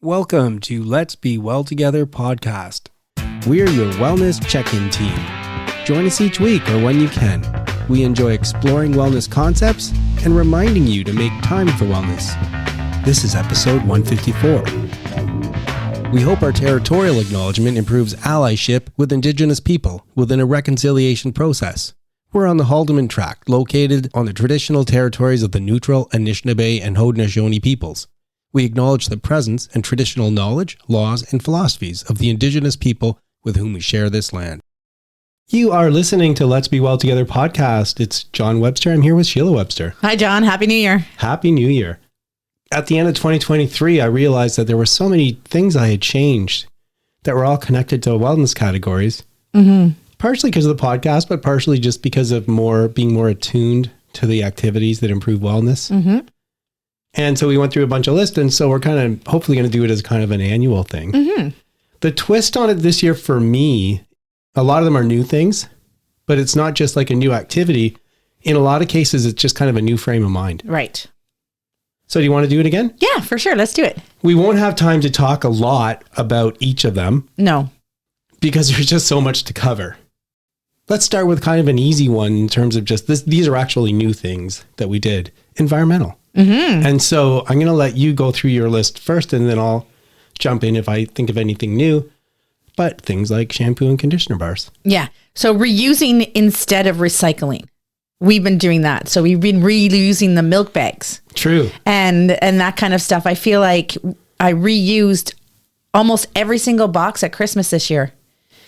Welcome to Let's Be Well Together podcast. We're your wellness check-in team. Join us each week or when you can. We enjoy exploring wellness concepts and reminding you to make time for wellness. This is episode 154. We hope our territorial acknowledgement improves allyship with Indigenous people within a reconciliation process. We're on the Haldeman Tract, located on the traditional territories of the Neutral, Anishinaabe, and Haudenosaunee peoples. We acknowledge the presence and traditional knowledge, laws, and philosophies of the Indigenous people with whom we share this land. You are listening to Let's Be Well Together podcast. It's John Webster. I'm here with Sheila Webster. Hi, John. Happy New Year. Happy New Year. At the end of 2023, I realized that there were so many things I had changed that were all connected to wellness categories. Partially because of the podcast, but partially just because of being more attuned to the activities that improve wellness. And so we went through a bunch of lists, and so we're kind of hopefully going to do it as kind of an annual thing. The twist on it this year for me, a lot of them are new things, but it's not just like a new activity. In a lot of cases, it's just kind of a new frame of mind. Right. So do you want to do it again? Yeah, for sure. Let's do it. We won't have time to talk a lot about each of them. No. Because there's just so much to cover. Let's start with kind of an easy one in terms of just this. These are actually new things that we did. Environmental. And so I'm going to let you go through your list first, and then I'll jump in if I think of anything new. But things like shampoo and conditioner bars. Yeah. So reusing instead of recycling. We've been doing that. So we've been reusing the milk bags. True. And that kind of stuff. I feel like I reused almost every single box at Christmas this year.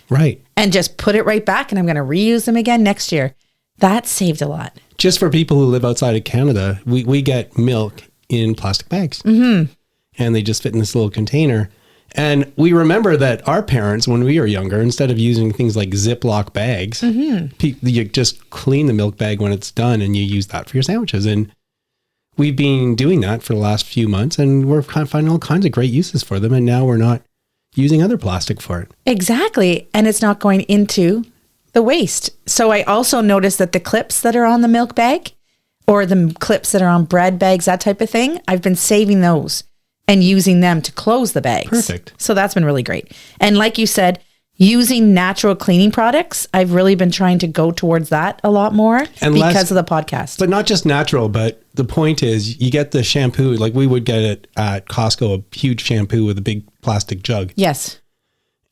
Right. And just put it right back, and I'm going to reuse them again next year. That saved a lot. Just for people who live outside of Canada, we get milk in plastic bags. And they just fit in this little container. And we remember that our parents, when we were younger, instead of using things like Ziploc bags, you just clean the milk bag when it's done and you use that for your sandwiches. And we've been doing that for the last few months, and we're kind of finding all kinds of great uses for them. And now we're not using other plastic for it. Exactly. And it's not going into the waste. So I also noticed that the clips that are on the milk bag or the clips that are on bread bags, that type of thing, I've been saving those and using them to close the bags. Perfect. So that's been really great. And like you said, using natural cleaning products, I've really been trying to go towards that a lot more because of the podcast. But not just natural, but the point is you get the shampoo, like we would get it at Costco, a huge shampoo with a big plastic jug. Yes.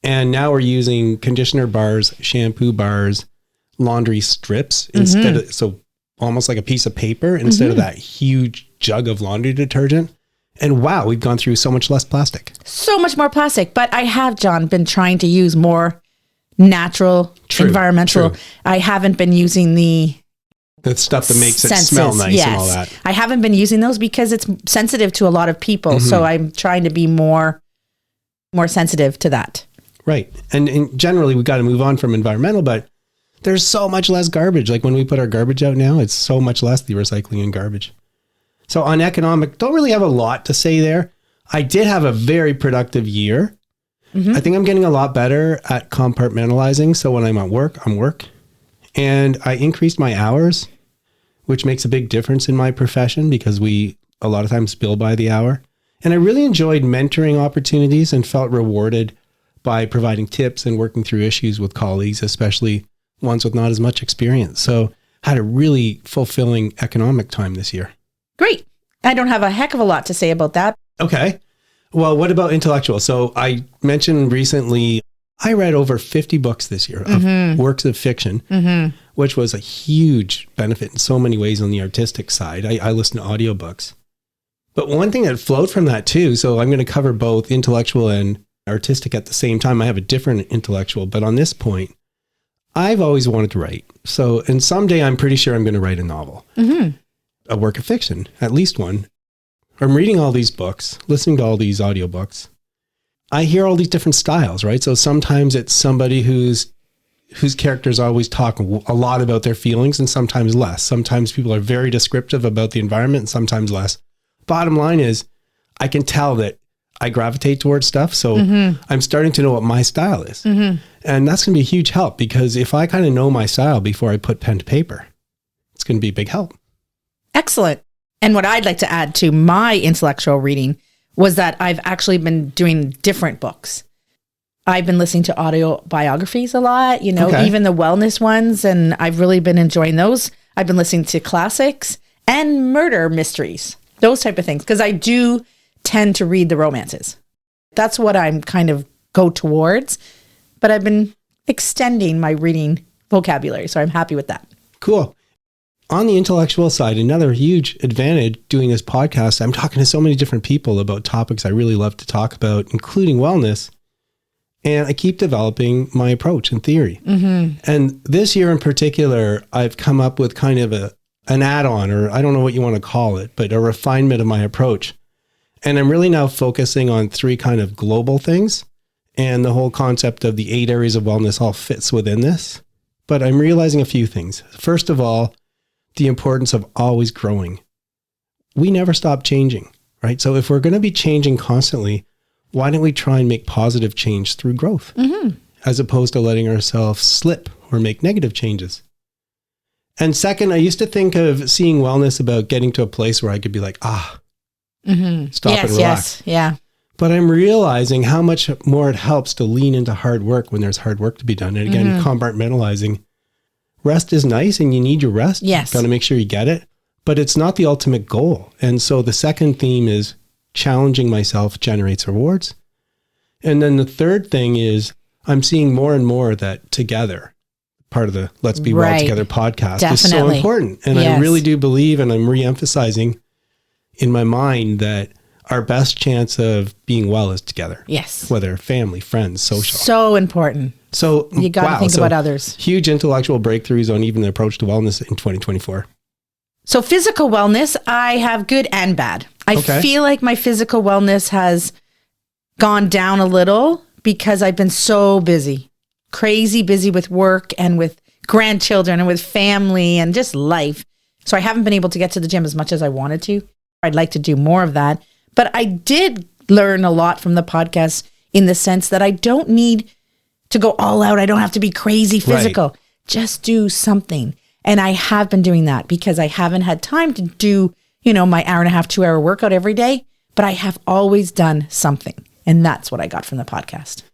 And now we're using conditioner bars, shampoo bars, laundry strips instead of, so almost like a piece of paper instead of that huge jug of laundry detergent. And wow, we've gone through so much less plastic. So much more plastic. But I have, John, been trying to use more natural, environmental. I haven't been using the stuff that makes senses. It smell nice and all that. I haven't been using those because it's sensitive to a lot of people. So I'm trying to be more sensitive to that. Right. And generally, we've got to move on from environmental, but there's so much less garbage. Like when we put our garbage out now, it's so much less the recycling and garbage. So on economic, don't really have a lot to say there. I did have a very productive year. I think I'm getting a lot better at compartmentalizing. So when I'm at work, I'm work. And I increased my hours, which makes a big difference in my profession because we a lot of times bill by the hour. And I really enjoyed mentoring opportunities and felt rewarded by providing tips and working through issues with colleagues, especially ones with not as much experience. So had a really fulfilling economic time this year. Great. I don't have a heck of a lot to say about that. Okay. Well, what about intellectual? So I mentioned recently, I read over 50 books this year of works of fiction, which was a huge benefit in so many ways on the artistic side. I listen to audiobooks. But one thing that flowed from that too, so I'm going to cover both intellectual and artistic at the same time. I have a different intellectual, but on this point, I've always wanted to write. So, and someday I'm pretty sure I'm going to write a novel, a work of fiction, at least one. I'm reading all these books, listening to all these audiobooks. I hear all these different styles, right? So sometimes it's somebody whose characters always talk a lot about their feelings and sometimes less. Sometimes people are very descriptive about the environment and sometimes less. Bottom line is I can tell that I gravitate towards stuff. So I'm starting to know what my style is. And that's going to be a huge help because if I kind of know my style before I put pen to paper, it's going to be a big help. Excellent. And what I'd like to add to my intellectual reading was that I've actually been doing different books. I've been listening to autobiographies a lot, even the wellness ones, and I've really been enjoying those. I've been listening to classics and murder mysteries, those type of things, because I do tend to read the romances. That's what I'm kind of go towards, but I've been extending my reading vocabulary, so I'm happy with that. Cool. On the intellectual side, another huge advantage doing this podcast, I'm talking to so many different people about topics I really love to talk about, including wellness. And I keep developing my approach and theory. Mm-hmm. And this year in particular, I've come up with kind of an add-on, or I don't know what you want to call it, but a refinement of my approach. And I'm really now focusing on 3 kind of global things. And the whole concept of the 8 areas of wellness all fits within this. But I'm realizing a few things. First of all, the importance of always growing. We never stop changing, right? So if we're going to be changing constantly, why don't we try and make positive change through growth, as opposed to letting ourselves slip or make negative changes? And second, I used to think of seeing wellness about getting to a place where I could be like, stop and relax. Yes, yeah. But I'm realizing how much more it helps to lean into hard work when there's hard work to be done. And again, compartmentalizing. Rest is nice and you need your rest. Yes. Got to make sure you get it. But it's not the ultimate goal. And so the second theme is challenging myself generates rewards. And then the third thing is I'm seeing more and more that together, part of the Let's Be Well Together podcast is so important. And I really do believe, and I'm re-emphasizing in my mind, that our best chance of being well is together. Yes. Whether family, friends, social. So important. So you got to think about others. Huge intellectual breakthroughs on even the approach to wellness in 2024. So physical wellness, I have good and bad. I feel like my physical wellness has gone down a little because I've been so busy, crazy busy with work and with grandchildren and with family and just life. So I haven't been able to get to the gym as much as I wanted to. I'd like to do more of that. But I did learn a lot from the podcast in the sense that I don't need to go all out. I don't have to be crazy physical. Right. Just do something. And I have been doing that because I haven't had time to do, my hour and a half, 2-hour workout every day. But I have always done something. And that's what I got from the podcast.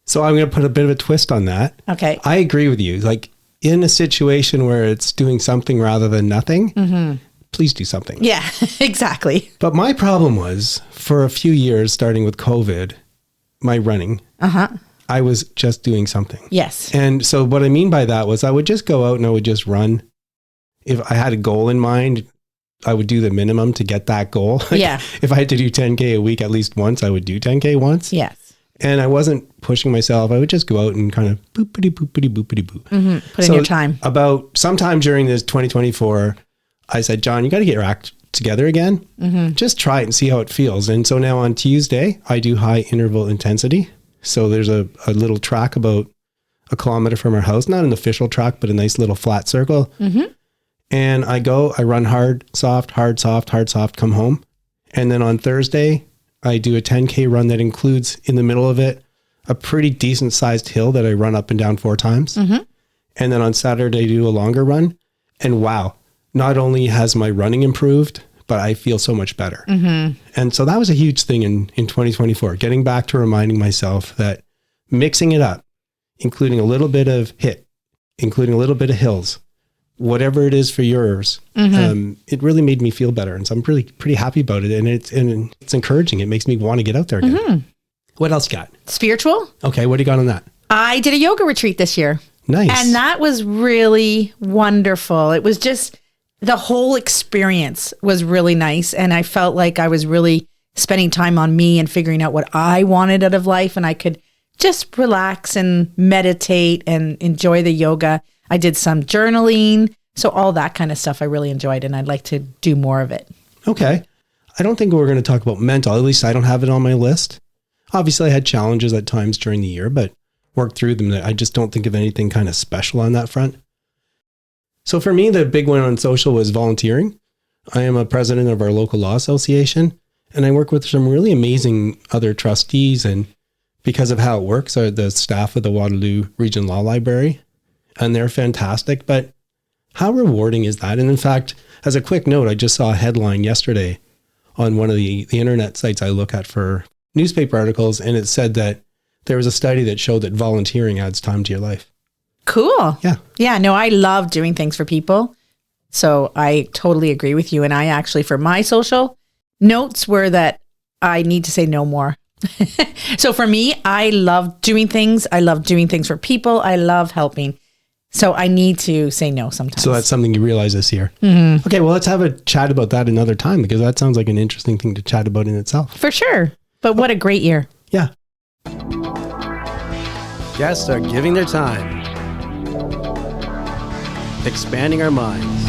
So I'm going to put a bit of a twist on that. Okay. I agree with you. Like in a situation where it's doing something rather than nothing, please do something. Yeah, exactly. But my problem was for a few years, starting with COVID, my running, I was just doing something. Yes. And so what I mean by that was I would just go out and I would just run. If I had a goal in mind, I would do the minimum to get that goal. Yeah. If I had to do 10K a week at least once, I would do 10K once. Yes. And I wasn't pushing myself. I would just go out and kind of boopity boopity boopity boop. Put in your time. About sometime during this 2024, I said, John, you got to get your act together again. Just try it and see how it feels. And so now on Tuesday, I do high interval intensity. So there's a little track about 1 kilometer from our house, not an official track, but a nice little flat circle. And I run hard, soft, come home. And then on Thursday, I do a 10K run that includes in the middle of it, a pretty decent sized hill that I run up and down 4 times. And then on Saturday, I do a longer run. And wow, not only has my running improved, but I feel so much better. And so that was a huge thing in 2024, getting back to reminding myself that mixing it up, including a little bit of HIIT, including a little bit of hills, whatever it is for yours, it really made me feel better. And so I'm pretty happy about it. And it's encouraging. It makes me want to get out there again. What else you got? Spiritual. Okay. What do you got on that? I did a yoga retreat this year. Nice. And that was really wonderful. It was just, the whole experience was really nice. And I felt like I was really spending time on me and figuring out what I wanted out of life. And I could just relax and meditate and enjoy the yoga. I did some journaling. So all that kind of stuff I really enjoyed. And I'd like to do more of it. Okay. I don't think we're going to talk about mental. At least I don't have it on my list. Obviously, I had challenges at times during the year, but worked through them. I just don't think of anything kind of special on that front. So for me, the big one on social was volunteering. I am a president of our local law association, and I work with some really amazing other trustees. And because of how it works, are the staff of the Waterloo Region Law Library, and they're fantastic. But how rewarding is that? And in fact, as a quick note, I just saw a headline yesterday. on one of the internet sites I look at for newspaper articles, and it said that there was a study that showed that volunteering adds time to your life. Cool. Yeah. Yeah, no, I love doing things for people. So I totally agree with you. And I actually, for my social notes were that I need to say no more. So for me, I love doing things. I love doing things for people. I love helping. So I need to say no sometimes. So that's something you realize this year. Mm-hmm. Okay, well, let's have a chat about that another time, because that sounds like an interesting thing to chat about in itself. For sure. But what a great year. Yeah. Guests are giving their time, expanding our minds.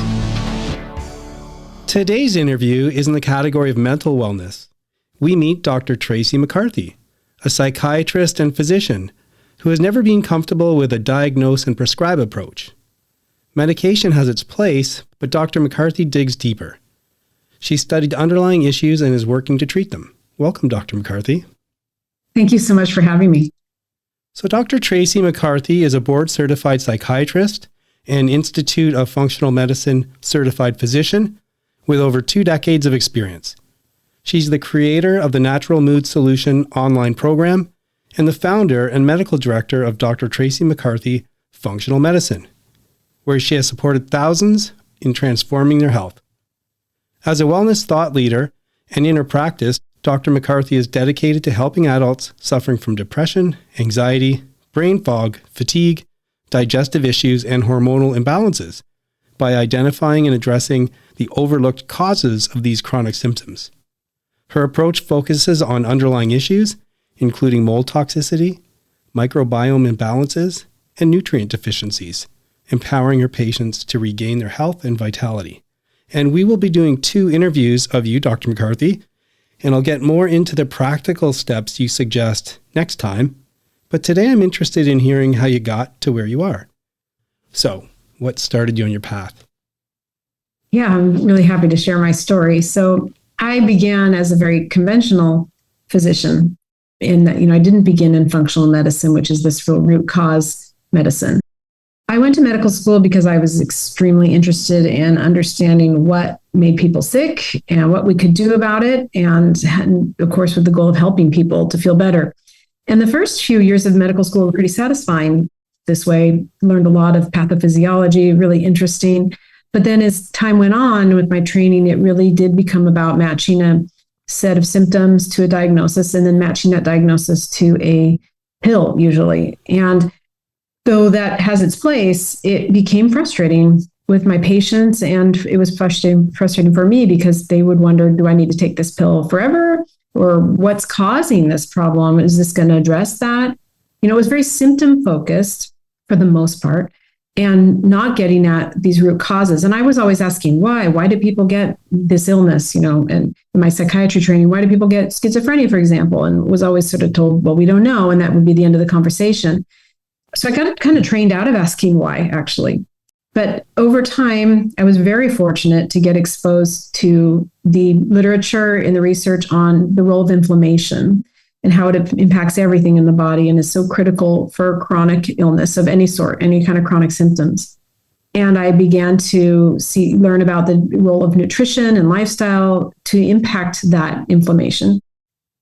Today's interview is in the category of mental wellness. We meet Dr. Tracy McCarthy, a psychiatrist and physician who has never been comfortable with a diagnose and prescribe approach. Medication has its place, but Dr. McCarthy digs deeper. She studied underlying issues and is working to treat them. Welcome, Dr. McCarthy. Thank you so much for having me. So Dr. Tracy McCarthy is a board-certified psychiatrist and Institute of Functional Medicine certified physician with over 2 decades of experience. She's the creator of the Natural Mood Solution online program and the founder and medical director of Dr. Tracy McCarthy Functional Medicine, where she has supported thousands in transforming their health. As a wellness thought leader and in her practice, Dr. McCarthy is dedicated to helping adults suffering from depression, anxiety, brain fog, fatigue, digestive issues, and hormonal imbalances by identifying and addressing the overlooked causes of these chronic symptoms. Her approach focuses on underlying issues, including mold toxicity, microbiome imbalances, and nutrient deficiencies, empowering her patients to regain their health and vitality. And we will be doing 2 interviews of you, Dr. McCarthy, and I'll get more into the practical steps you suggest next time. But today I'm interested in hearing how you got to where you are. So, what started you on your path? Yeah, I'm really happy to share my story. So I began as a very conventional physician in that, I didn't begin in functional medicine, which is this real root cause medicine. I went to medical school because I was extremely interested in understanding what made people sick and what we could do about it. And of course, with the goal of helping people to feel better. And the first few years of medical school were pretty satisfying this way. Learned a lot of pathophysiology, really interesting. But then as time went on with my training, it really did become about matching a set of symptoms to a diagnosis and then matching that diagnosis to a pill usually. And though that has its place, it became frustrating with my patients. And it was frustrating for me because they would wonder, do I need to take this pill forever? Or what's causing this problem? Is this going to address that? It was very symptom focused for the most part, and not getting at these root causes. And I was always asking, why? Why do people get this illness? And in my psychiatry training, why do people get schizophrenia, for example? And was always sort of told, well, we don't know. And that would be the end of the conversation. So I got kind of trained out of asking why, actually. But over time, I was very fortunate to get exposed to the literature and the research on the role of inflammation and how it impacts everything in the body and is so critical for chronic illness of any sort, any kind of chronic symptoms. And I began to learn about the role of nutrition and lifestyle to impact that inflammation.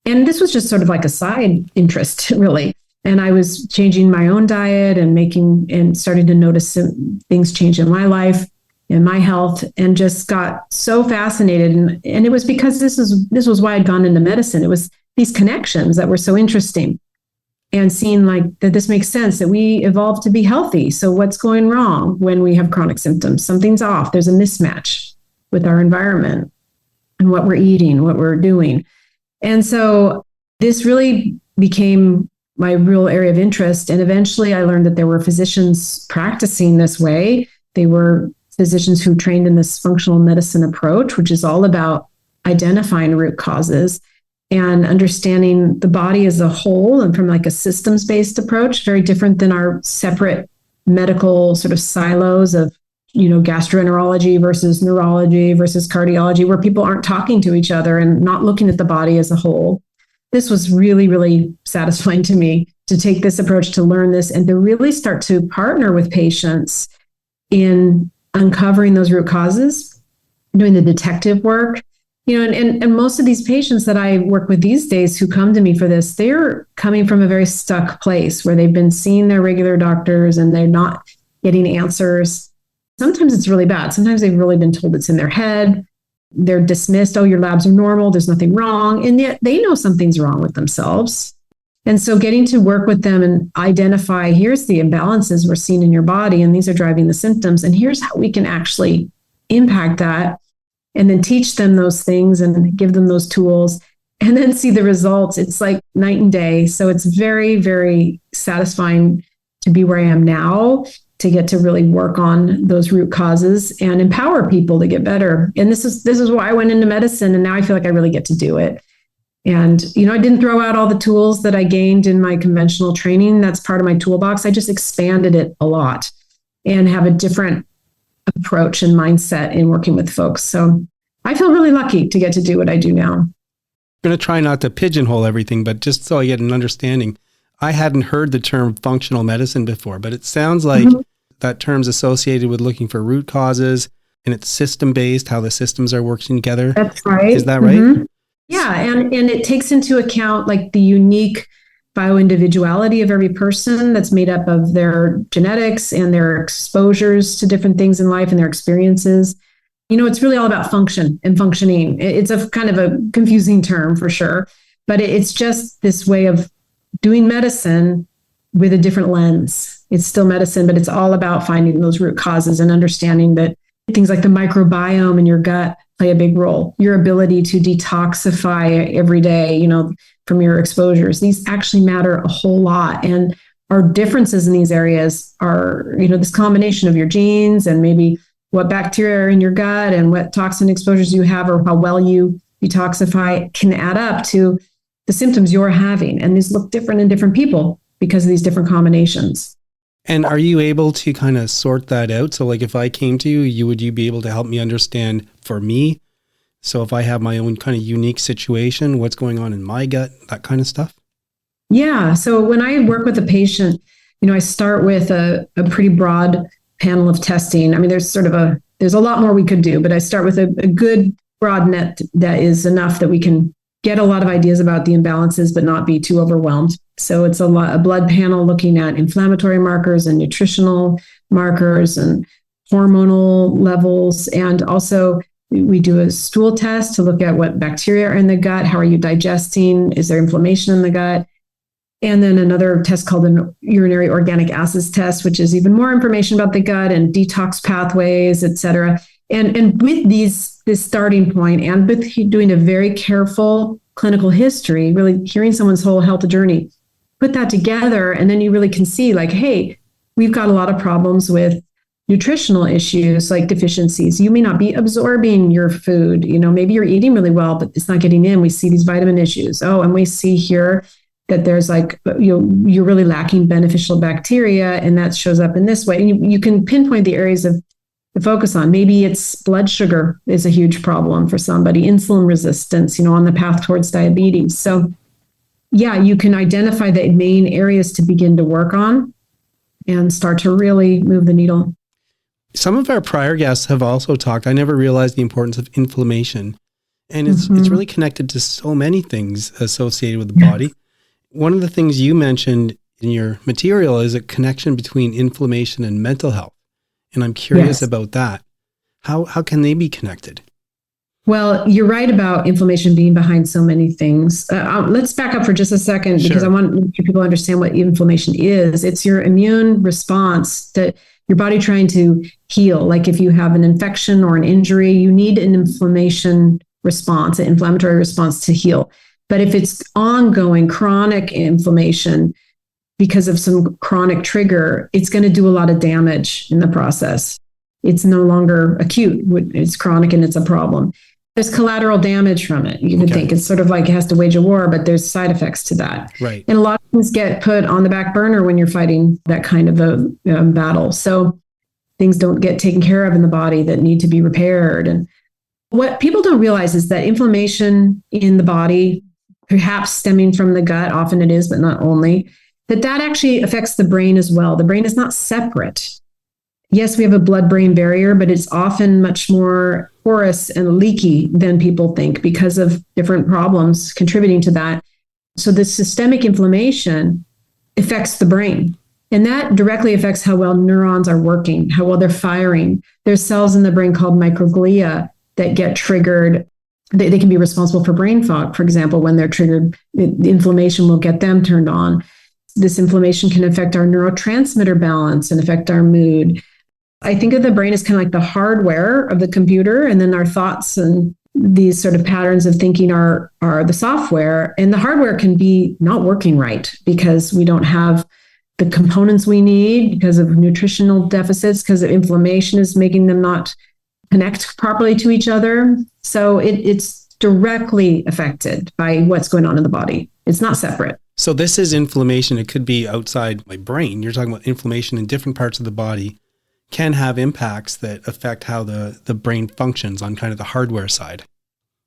And this was just sort of like a side interest, really. And I was changing my own diet and starting to notice things change in my life and my health, and just got so fascinated. And it was because this was why I'd gone into medicine. It was these connections that were so interesting, and seeing like that this makes sense, that we evolved to be healthy. So what's going wrong when we have chronic symptoms? Something's off. There's a mismatch with our environment and what we're eating, what we're doing. And so this really became my real area of interest. And eventually I learned that there were physicians practicing this way. They were physicians who trained in this functional medicine approach, which is all about identifying root causes and understanding the body as a whole, and from like a systems-based approach, very different than our separate medical sort of silos of, gastroenterology versus neurology versus cardiology, where people aren't talking to each other and not looking at the body as a whole. This was really, really satisfying to me to take this approach, to learn this, and to really start to partner with patients in uncovering those root causes, doing the detective work, And most of these patients that I work with these days who come to me for this, they're coming from a very stuck place where they've been seeing their regular doctors and they're not getting answers. Sometimes it's really bad. Sometimes they've really been told it's in their head. They're dismissed. Oh, your labs are normal. There's nothing wrong. And yet they know something's wrong with themselves. And so getting to work with them and identify, here's the imbalances we're seeing in your body, and these are driving the symptoms. And here's how we can actually impact that. And then teach them those things and give them those tools and then see the results. It's like night and day. So it's very, very satisfying to be where I am now, to get to really work on those root causes and empower people to get better. And this is why I went into medicine. And now I feel like I really get to do it. And, I didn't throw out all the tools that I gained in my conventional training. That's part of my toolbox. I just expanded it a lot and have a different approach and mindset in working with folks. So I feel really lucky to get to do what I do now. I'm going to try not to pigeonhole everything, but just so I get an understanding, I hadn't heard the term functional medicine before, but it sounds like that term's associated with looking for root causes, and it's system-based, how the systems are working together. That's right. Is that right? Yeah, and it takes into account like the unique bioindividuality of every person that's made up of their genetics and their exposures to different things in life and their experiences. It's really all about function and functioning. It's a kind of a confusing term for sure, but it's just this way of doing medicine with a different lens. It's still medicine, but it's all about finding those root causes and understanding that things like the microbiome in your gut play a big role. Your ability to detoxify every day, from your exposures. These actually matter a whole lot. And our differences in these areas are, this combination of your genes and maybe what bacteria are in your gut and what toxin exposures you have or how well you detoxify can add up to the symptoms you're having. And these look different in different people because of these different combinations. And are you able to kind of sort that out? So like if I came to you, would you be able to help me understand for me? So if I have my own kind of unique situation, what's going on in my gut, that kind of stuff? Yeah. So when I work with a patient, I start with a pretty broad panel of testing. I mean, there's a lot more we could do, but I start with a good broad net that is enough that we can get a lot of ideas about the imbalances, but not be too overwhelmed. So it's a blood panel looking at inflammatory markers and nutritional markers and hormonal levels. And also we do a stool test to look at what bacteria are in the gut. How are you digesting? Is there inflammation in the gut? And then another test called an urinary organic acids test, which is even more information about the gut and detox pathways, et cetera. And with this starting point and with doing a very careful clinical history, really hearing someone's whole health journey, put that together, and then you really can see like, hey, we've got a lot of problems with nutritional issues like deficiencies. You may not be absorbing your food. Maybe you're eating really well, but it's not getting in. We see these vitamin issues. Oh, and we see here that there's like, you're really lacking beneficial bacteria, and that shows up in this way. And you can pinpoint the areas of the focus on. Maybe it's blood sugar is a huge problem for somebody, insulin resistance, on the path towards diabetes. So yeah, you can identify the main areas to begin to work on and start to really move the needle. Some of our prior guests have also talked, I never realized the importance of inflammation. And it's really connected to so many things associated with the body. One of the things you mentioned in your material is a connection between inflammation and mental health. And I'm curious about that. How can they be connected? Well, you're right about inflammation being behind so many things. Let's back up for just a second because I want people to understand what inflammation is. It's your immune response that your body trying to heal. Like if you have an infection or an injury, you need an inflammation response, an inflammatory response to heal. But if it's ongoing chronic inflammation because of some chronic trigger, it's going to do a lot of damage in the process. It's no longer acute. It's chronic and it's a problem. There's collateral damage from it. You would think it's sort of like it has to wage a war, but there's side effects to that. Right. And a lot of things get put on the back burner when you're fighting that kind of a battle. So things don't get taken care of in the body that need to be repaired. And what people don't realize is that inflammation in the body, perhaps stemming from the gut, often it is, but not only, that actually affects the brain as well. The brain is not separate yes, we have a blood-brain barrier, but it's often much more porous and leaky than people think because of different problems contributing to that. So the systemic inflammation affects the brain. And that directly affects how well neurons are working, how well they're firing. There's cells in the brain called microglia that get triggered. They can be responsible for brain fog, for example. When they're triggered, the inflammation will get them turned on. This inflammation can affect our neurotransmitter balance and affect our mood. I think of the brain as kind of like the hardware of the computer, and then our thoughts and these sort of patterns of thinking are the software. And the hardware can be not working right because we don't have the components we need because of nutritional deficits, because of inflammation is making them not connect properly to each other. So it's directly affected by what's going on in the body. It's not separate. So this is inflammation. It could be outside my brain. You're talking about inflammation in different parts of the body can have impacts that affect how the brain functions on kind of the hardware side.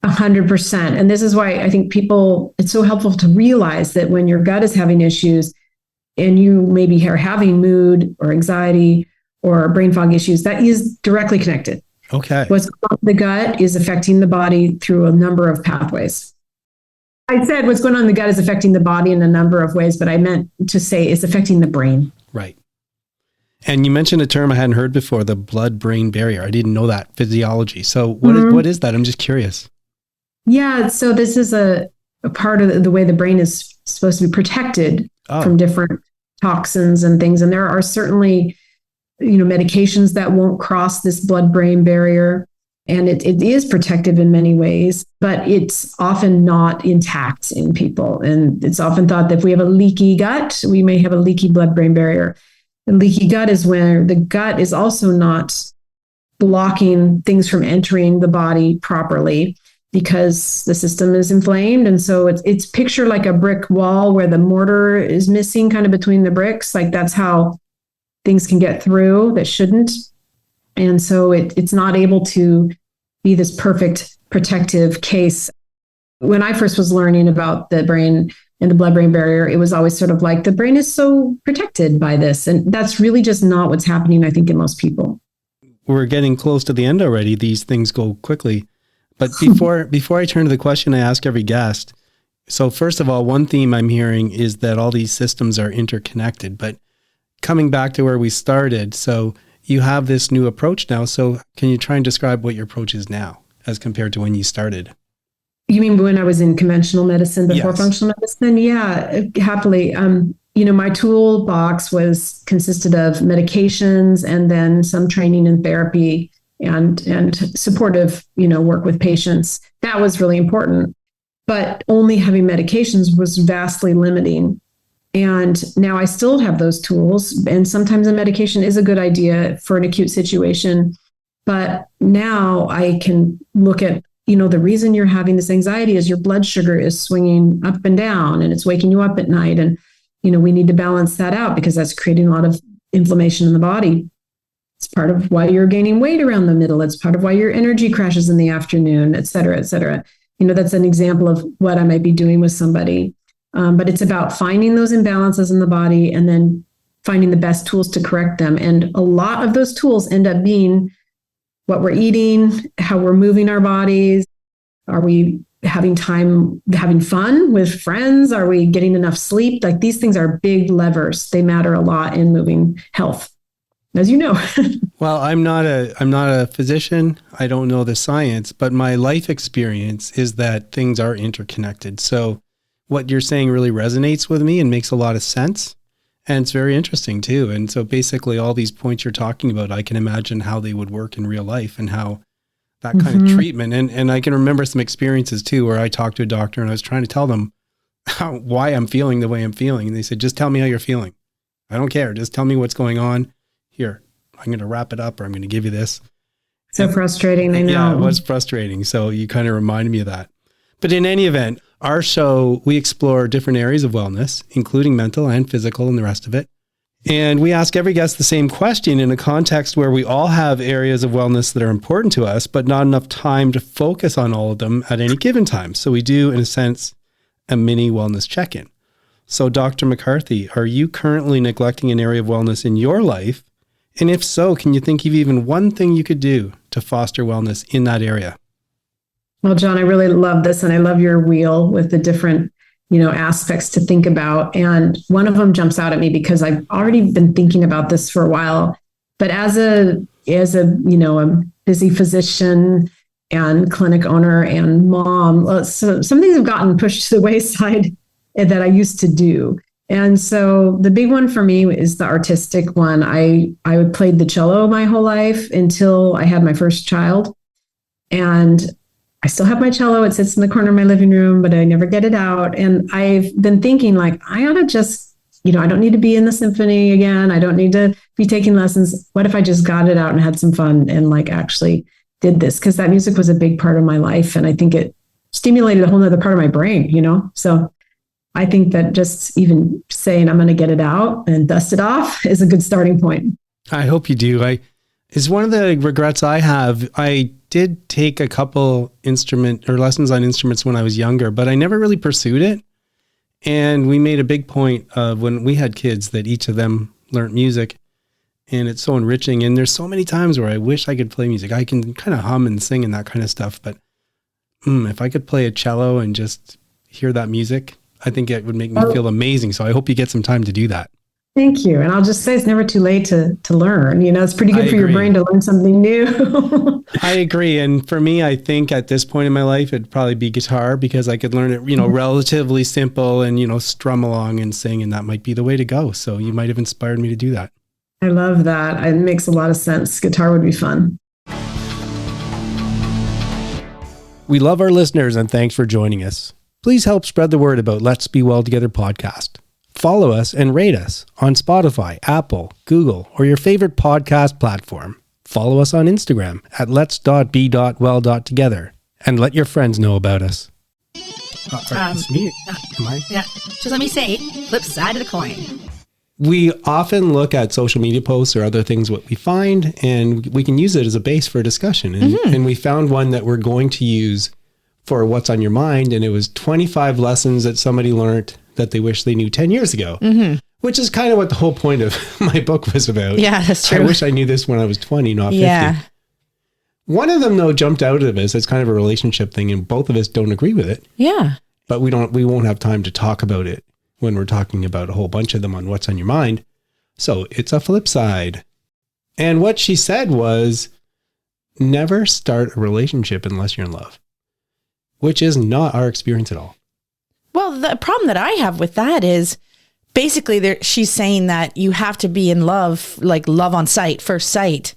100%. And this is why I think it's so helpful to realize that when your gut is having issues and you maybe are having mood or anxiety or brain fog issues, that is directly connected. Okay. What's going on in the gut is affecting the body through a number of pathways. I said what's going on in the gut is affecting the body in a number of ways, but I meant to say it's affecting the brain. Right. And you mentioned a term I hadn't heard before, the blood-brain barrier. I didn't know that, physiology. So what is that? I'm just curious. Yeah, so this is a part of the way the brain is supposed to be protected from different toxins and things. And there are certainly, medications that won't cross this blood-brain barrier. And it is protective in many ways, but it's often not intact in people. And it's often thought that if we have a leaky gut, we may have a leaky blood-brain barrier. And leaky gut is where the gut is also not blocking things from entering the body properly because the system is inflamed. And so it's picture like a brick wall where the mortar is missing kind of between the bricks. Like that's how things can get through that shouldn't. And so it's not able to be this perfect protective case. When I first was learning about the brain and the blood-brain barrier, it was always sort of like the brain is so protected by this. And that's really just not what's happening, I think, in most people. We're getting close to the end already. These things go quickly. But before I turn to the question I ask every guest, so first of all, one theme I'm hearing is that all these systems are interconnected. But coming back to where we started, so you have this new approach now. So can you try and describe what your approach is now as compared to when you started? You mean when I was in conventional medicine before functional medicine? Yeah, happily. My toolbox consisted of medications and then some training in therapy and supportive, work with patients. That was really important. But only having medications was vastly limiting. And now I still have those tools. And sometimes a medication is a good idea for an acute situation. But now I can look at, the reason you're having this anxiety is your blood sugar is swinging up and down and it's waking you up at night. And, we need to balance that out because that's creating a lot of inflammation in the body. It's part of why you're gaining weight around the middle. It's part of why your energy crashes in the afternoon, et cetera, et cetera. That's an example of what I might be doing with somebody. But it's about finding those imbalances in the body and then finding the best tools to correct them. And a lot of those tools end up being what we're eating, how we're moving our bodies. Are we having time, having fun with friends? Are we getting enough sleep? Like these things are big levers. They matter a lot in moving health, as you know. Well, I'm not a physician. I don't know the science, but my life experience is that things are interconnected. So what you're saying really resonates with me and makes a lot of sense. And it's very interesting too. And so basically all these points you're talking about, I can imagine how they would work in real life and how that kind of treatment. And I can remember some experiences too, where I talked to a doctor and I was trying to tell them why I'm feeling the way I'm feeling. And they said, just tell me how you're feeling. I don't care. Just tell me what's going on. Here, I'm going to wrap it up or I'm going to give you this. So frustrating. I know. Yeah, it was frustrating. So you kind of reminded me of that. But in any event, our show, we explore different areas of wellness, including mental and physical and the rest of it. And we ask every guest the same question in a context where we all have areas of wellness that are important to us, but not enough time to focus on all of them at any given time. So we do, in a sense, a mini wellness check-in. So Dr. McCarthy, are you currently neglecting an area of wellness in your life? And if so, can you think of even one thing you could do to foster wellness in that area? Well, John, I really love this, and I love your wheel with the different, aspects to think about. And one of them jumps out at me because I've already been thinking about this for a while. But as a a busy physician and clinic owner and mom, so some things have gotten pushed to the wayside that I used to do. And so the big one for me is the artistic one. I played the cello my whole life until I had my first child. And I still have my cello. It sits in the corner of my living room, but I never get it out. And I've been thinking, like, I ought to just, I don't need to be in the symphony again. I don't need to be taking lessons. What if I just got it out and had some fun and like actually did this? Because that music was a big part of my life. And I think it stimulated a whole other part of my brain, So I think that just even saying I'm going to get it out and dust it off is a good starting point. I hope you do. It's one of the regrets I have. I did take a couple lessons on instruments when I was younger, but I never really pursued it. And we made a big point of when we had kids that each of them learned music, and it's so enriching. And there's so many times where I wish I could play music. I can kind of hum and sing and that kind of stuff, but if I could play a cello and just hear that music, I think it would make me feel amazing. So I hope you get some time to do that. Thank you. And I'll just say it's never too late to learn. It's pretty good for your brain to learn something new. I agree. And for me, I think at this point in my life, it'd probably be guitar because I could learn it, relatively simple and, strum along and sing. And that might be the way to go. So you might have inspired me to do that. I love that. It makes a lot of sense. Guitar would be fun. We love our listeners and thanks for joining us. Please help spread the word about Let's Be Well Together podcast. Follow us and rate us on Spotify, Apple, Google, or your favorite podcast platform. Follow us on Instagram at lets.be.well.together and let your friends know about us. It's me. Am I? Yeah. Just let me say, flip side of the coin. We often look at social media posts or other things, what we find, and we can use it as a base for discussion. And we found one that we're going to use for what's on your mind. And it was 25 lessons that somebody learned that they wish they knew 10 years ago, which is kind of what the whole point of my book was about. Yeah, that's true. I wish I knew this when I was 20, not 50. Yeah. One of them, though, jumped out of us. It's kind of a relationship thing, and both of us don't agree with it. Yeah. But we won't have time to talk about it when we're talking about a whole bunch of them on what's on your mind. So it's a flip side. And what she said was, never start a relationship unless you're in love, which is not our experience at all. Well, the problem that I have with that is basically she's saying that you have to be in love, like love on sight, first sight,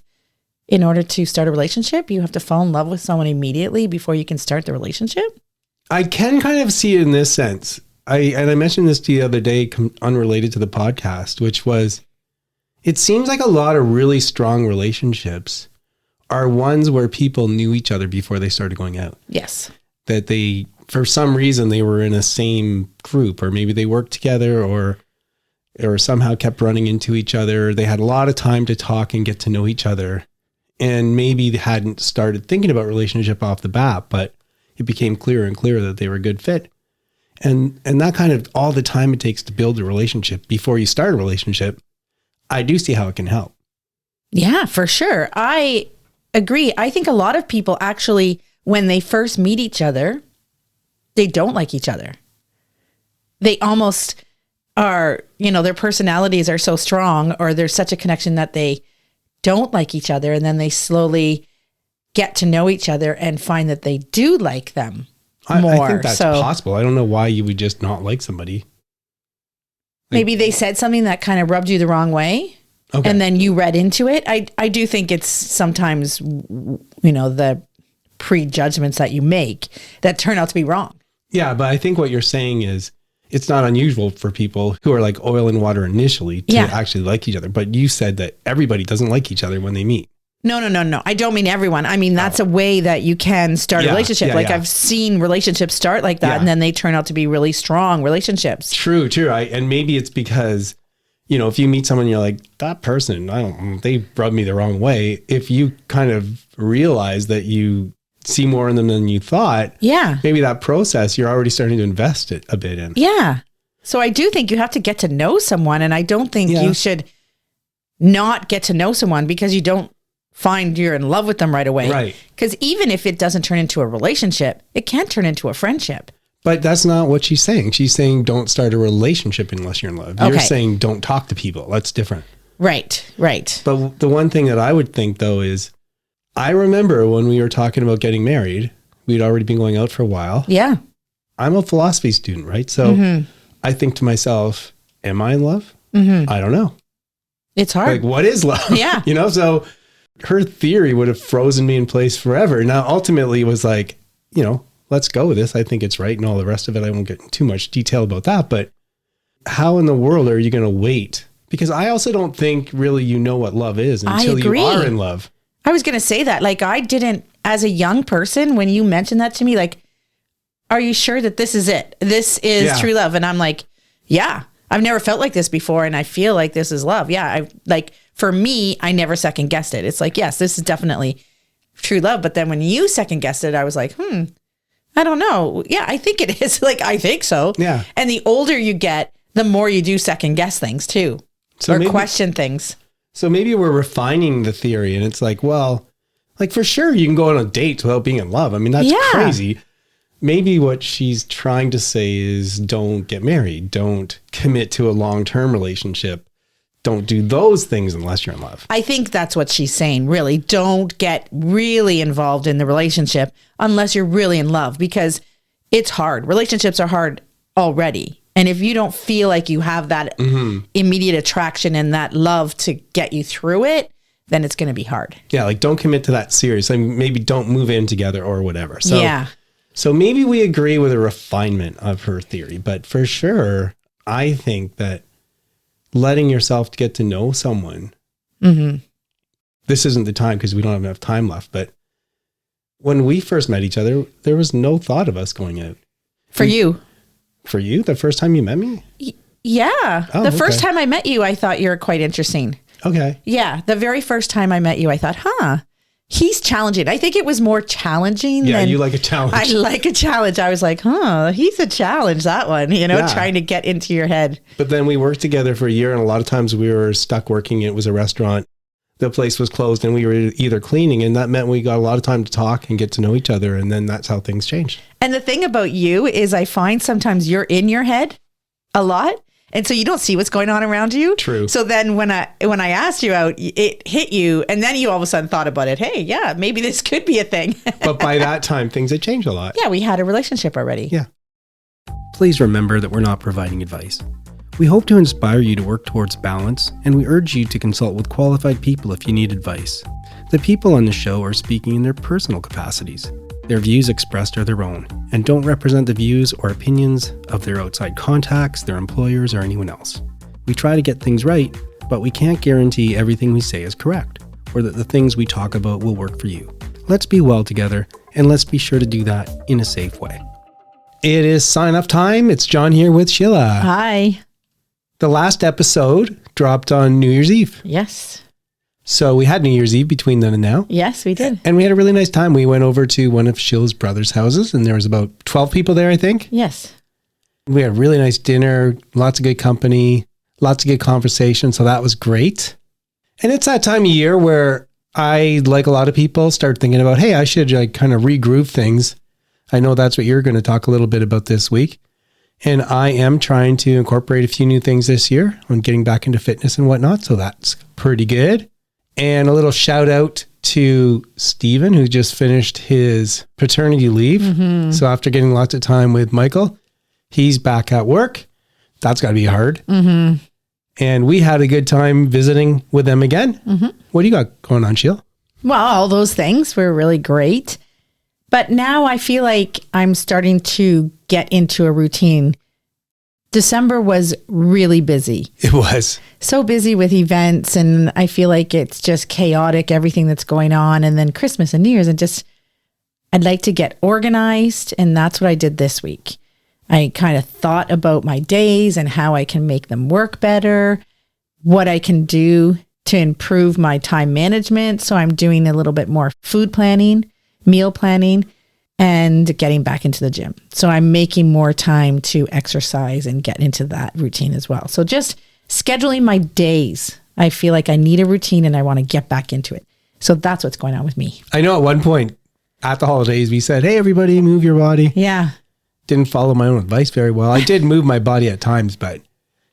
in order to start a relationship. You have to fall in love with someone immediately before you can start the relationship. I can kind of see it in this sense. I mentioned this to you the other day, unrelated to the podcast, which was, it seems like a lot of really strong relationships are ones where people knew each other before they started going out. Yes. That they, for some reason, they were in a same group, or maybe they worked together or somehow kept running into each other. They had a lot of time to talk and get to know each other. And maybe they hadn't started thinking about relationship off the bat, but it became clearer and clearer that they were a good fit. And that kind of all the time it takes to build a relationship before you start a relationship, I do see how it can help. Yeah, for sure. I agree. I think a lot of people actually, when they first meet each other, they don't like each other. They almost are, their personalities are so strong, or there's such a connection that they don't like each other. And then they slowly get to know each other and find that they do like them more. I think that's possible. I don't know why you would just not like somebody. Maybe they said something that kind of rubbed you the wrong way. Okay. And then you read into it. I do think it's sometimes, the prejudgments that you make that turn out to be wrong. Yeah, but I think what you're saying is it's not unusual for people who are like oil and water initially to actually like each other. But you said that everybody doesn't like each other when they meet. No. I don't mean everyone. I mean, that's a way that you can start a relationship. I've seen relationships start like that, and then they turn out to be really strong relationships. True. And maybe it's because, if you meet someone, you're like, that person, they rubbed me the wrong way. If you kind of realize that you see more in them than you thought, maybe that process you're already starting to invest it a bit in. Yeah. So I do think you have to get to know someone, and I don't think you should not get to know someone because you don't find you're in love with them right away. Right. Because even if it doesn't turn into a relationship, it can turn into a friendship. But that's not what she's saying. She's saying don't start a relationship unless you're in love. You're saying don't talk to people. That's different. Right. But the one thing that I would think, though, is I remember when we were talking about getting married, we'd already been going out for a while. Yeah. I'm a philosophy student, right? So I think to myself, am I in love? I don't know. It's hard. Like, what is love? Yeah. So her theory would have frozen me in place forever. Now, ultimately, it was like, let's go with this. I think it's right and all the rest of it. I won't get into too much detail about that. But how in the world are you going to wait? Because I also don't think really you know what love is until you are in love. I was going to say that. Like, I didn't, as a young person, when you mentioned that to me, like, are you sure that this is it? This is true love? And I'm like, yeah, I've never felt like this before. And I feel like this is love. Yeah. For me, I never second guessed it. It's like, yes, this is definitely true love. But then when you second guessed it, I was like, I don't know. Yeah, I think it is. Like, I think so. Yeah. And the older you get, the more you do second guess things too. So or question things. So maybe we're refining the theory and it's like, well, like for sure you can go on a date without being in love. I mean, that's crazy. Maybe what she's trying to say is don't get married. Don't commit to a long-term relationship. Don't do those things unless you're in love. I think that's what she's saying, really. Don't get really involved in the relationship unless you're really in love, because it's hard. Relationships are hard already. And if you don't feel like you have that immediate attraction and that love to get you through it, then it's going to be hard. Yeah, like don't commit to that serious. Like maybe don't move in together or whatever. So maybe we agree with a refinement of her theory, but for sure, I think that letting yourself get to know someone, this isn't the time because we don't have enough time left, but when we first met each other, there was no thought of us going out. For you, the first time you met me? Yeah. Oh, the first time I met you, I thought you were quite interesting. Okay. Yeah. The very first time I met you, I thought, he's challenging. I think it was more challenging. Yeah, you like a challenge. I like a challenge. I was like, he's a challenge, that one, trying to get into your head. But then we worked together for a year, and a lot of times we were stuck working. It was a restaurant. The place was closed, and we were either cleaning, and that meant we got a lot of time to talk and get to know each other, and then that's how things changed. And the thing about you is I find sometimes you're in your head a lot. And so you don't see what's going on around you. True. So then when I asked you out, it hit you. And then you all of a sudden thought about it. Hey, yeah, maybe this could be a thing. But by that time, things had changed a lot. Yeah, we had a relationship already. Yeah. Please remember that we're not providing advice. We hope to inspire you to work towards balance, and we urge you to consult with qualified people if you need advice. The people on the show are speaking in their personal capacities. Their views expressed are their own and don't represent the views or opinions of their outside contacts, their employers, or anyone else. We try to get things right, but we can't guarantee everything we say is correct or that the things we talk about will work for you. Let's be well together, and let's be sure to do that in a safe way. It is sign-off time. It's John here with Sheila. Hi. The last episode dropped on New Year's Eve. Yes. So we had New Year's Eve between then and now. Yes, we did. And we had a really nice time. We went over to one of Sheila's brother's houses, and there was about 12 people there, I think. Yes. We had a really nice dinner, lots of good company, lots of good conversation. So that was great. And it's that time of year where I, like a lot of people, start thinking about, hey, I should kind of regroove things. I know that's what you're going to talk a little bit about this week. And I am trying to incorporate a few new things this year on getting back into fitness and whatnot. So that's pretty good. And a little shout out to Stephen, who just finished his paternity leave. Mm-hmm. So after getting lots of time with Michael, he's back at work. That's got to be hard. Mm-hmm. And we had a good time visiting with them again. Mm-hmm. What do you got going on, Sheila? Well, all those things were really great. But now I feel like I'm starting to get into a routine. December was really busy. It was. So busy with events, and I feel like it's just chaotic, everything that's going on. And then Christmas and New Year's, and I'd like to get organized. And that's what I did this week. I kind of thought about my days and how I can make them work better, what I can do to improve my time management. So I'm doing a little bit more food planning, meal planning, and getting back into the gym. So I'm making more time to exercise and get into that routine as well. So just scheduling my days I feel like I need a routine and I want to get back into it. So that's what's going on with me. I know at one point at the holidays, we said, hey, everybody, move your body. Yeah. Didn't follow my own advice very well. I did move my body at times, but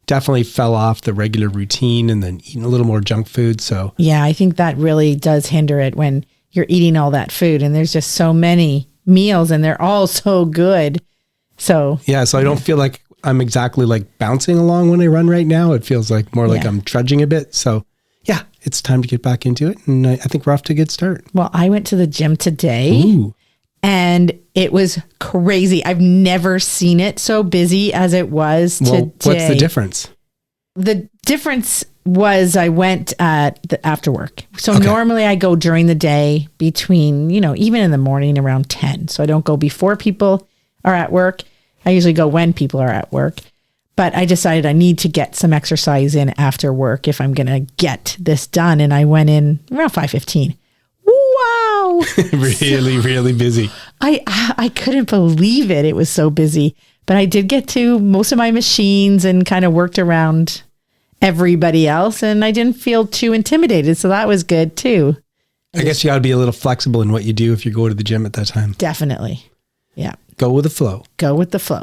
definitely fell off the regular routine and then eating a little more junk food. So yeah, I think that really does hinder it when you're eating all that food and there's just so many meals and they're all so good. So yeah, so I don't feel like I'm exactly like bouncing along when I run right now. It feels like more like I'm trudging a bit. So yeah, it's time to get back into it. And I think we're off to a good start. Well, I went to the gym today and it was crazy. I've never seen it so busy as it was today. What's the difference? The difference was I went after work. So normally I go during the day between, even in the morning around 10. So I don't go before people are at work. I usually go when people are at work. But I decided I need to get some exercise in after work if I'm going to get this done. And I went in around 5:15. Wow. Really busy. I couldn't believe it. It was so busy. But I did get to most of my machines and kind of worked around everybody else. And I didn't feel too intimidated. So that was good too. I guess you got to be a little flexible in what you do if you go to the gym at that time. Definitely. Yeah. Go with the flow. Go with the flow.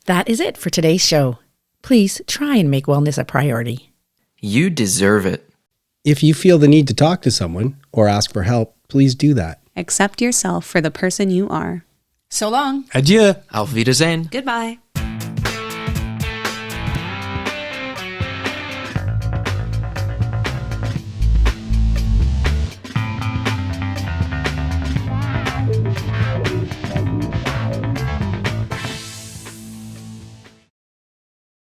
That is it for today's show. Please try and make wellness a priority. You deserve it. If you feel the need to talk to someone or ask for help, please do that. Accept yourself for the person you are. So long. Adieu. Auf Wiedersehen. Goodbye.